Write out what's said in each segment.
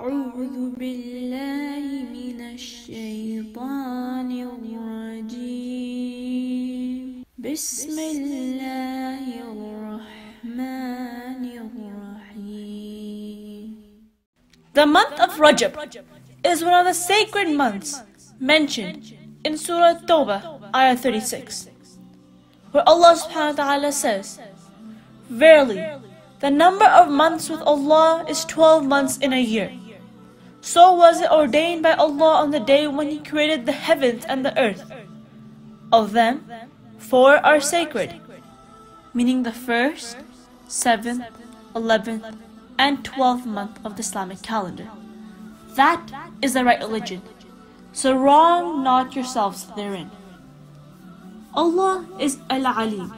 أعوذ بالله من الشيطان الرجيم بسم الله الرحمن الرحيم. The month of Rajab is one of the sacred months mentioned in Surah Al Tawbah, ayah 36, where Allah subhanahu wa ta'ala says, Verily, the number of months with Allah is 12 months in a year. So was it ordained by Allah on the day when He created the heavens and the earth. Of them, 4 are sacred, meaning the 1st, 7th, 11th, and 12th month of the Islamic calendar. That is the right religion, so wrong not yourselves therein. Allah is al-Aleem,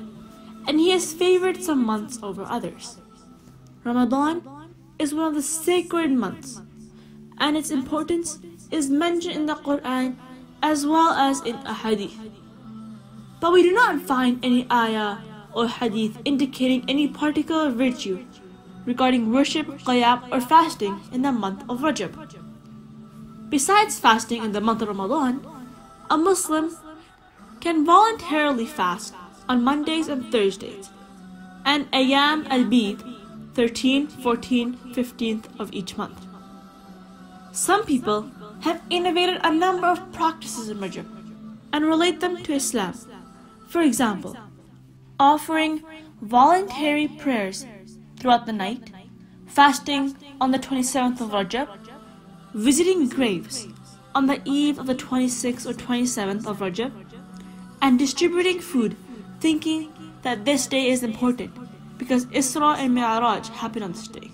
and He has favored some months over others. Ramadan is one of the sacred months, and its importance is mentioned in the Quran as well as in Ahadeeth. But we do not find any ayah or hadith indicating any particular virtue regarding worship, qiyaam, or fasting in the month of Rajab. Besides fasting in the month of Ramadan, a Muslim can voluntarily fast on Mondays and Thursdays, and ayam al-Bid, 13th, 14th, 15th of each month. Some people have innovated a number of practices in Rajab and relate them to Islam. For example, offering voluntary prayers throughout the night, fasting on the 27th of Rajab, visiting graves on the eve of the 26th or 27th of Rajab, and distributing food thinking that this day is important because Israa and Mai'raaj happened on this day.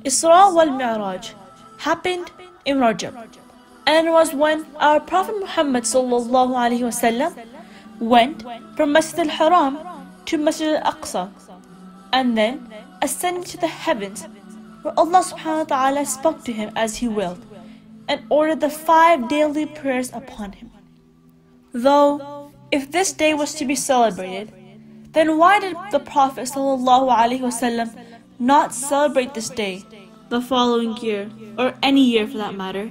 Israa wal Mai'raaj happened in Rajab, and it was when our Prophet Muhammad ﷺ went from Masjid al-Haram to Masjid al-Aqsa and then ascended to the heavens, where Allah subhanahu wa ta'ala spoke to him as He willed and ordered the 5 daily prayers upon him. Though, if this day was to be celebrated, then why did the Prophet ﷺ not celebrate this day the following year, or any year for that matter?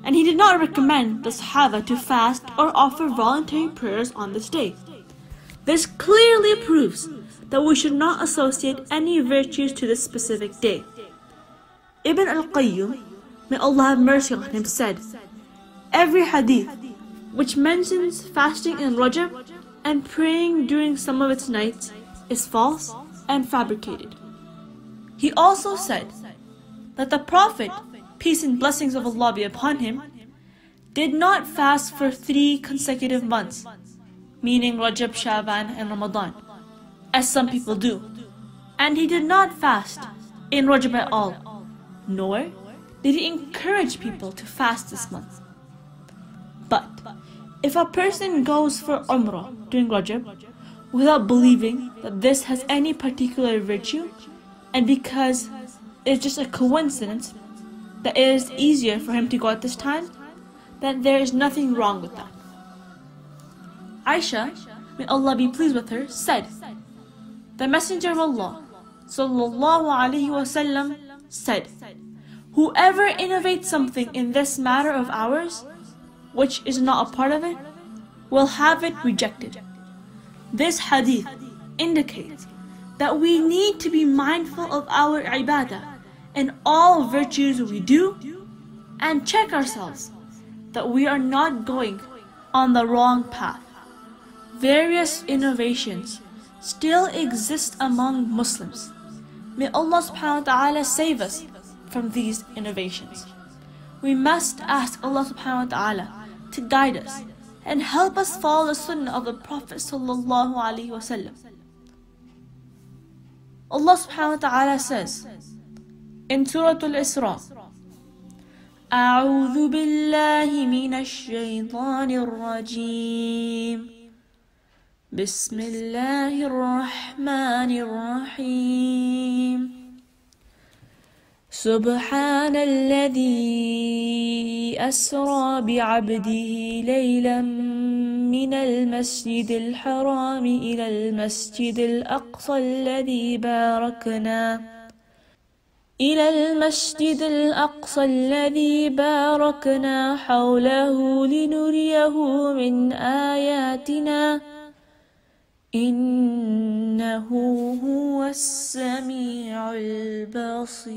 And He did not recommend the Sahaba to fast or offer voluntary prayers on this day. This clearly proves that we should not associate any virtues to this specific day. Ibn al-Qayyim, may Allah have mercy on him, said, every hadith which mentions fasting in Rajab and praying during some of its nights is false and fabricated. He also said that the Prophet, peace and blessings of Allah be upon him, did not fast for 3 consecutive months, meaning Rajab, Sha'ban, and Ramadan, as some people do. And he did not fast in Rajab at all, nor did he encourage people to fast this month. But if a person goes for Umrah during Rajab without believing that this has any particular virtue, and because it's just a coincidence that it is easier for him to go at this time, then there is nothing wrong with that. Aisha, may Allah be pleased with her, said, the Messenger of Allah ﷺ said, whoever innovates something in this matter of ours, which is not a part of it, will have it rejected. This hadith indicates that we need to be mindful of our ibadah and all virtues we do, and check ourselves that we are not going on the wrong path. Various innovations still exist among Muslims. May Allah subhanahu wa ta'ala save us from these innovations. We must ask Allah subhanahu wa ta'ala to guide us and help us follow the sunnah of the Prophet sallallahu alaihi wasallam. Allah subhanahu wa ta'ala says in Surah Al-Israa, أعوذ بالله من الشيطان الرجيم بسم الله الرحمن الرحيم سبحان الذي أسرى بعبده ليلا من المسجد الحرام إلى المسجد الأقصى الذي باركنا إلى المسجد الأقصى الذي باركنا حوله لنريه من آياتنا إنه هو السميع البصير.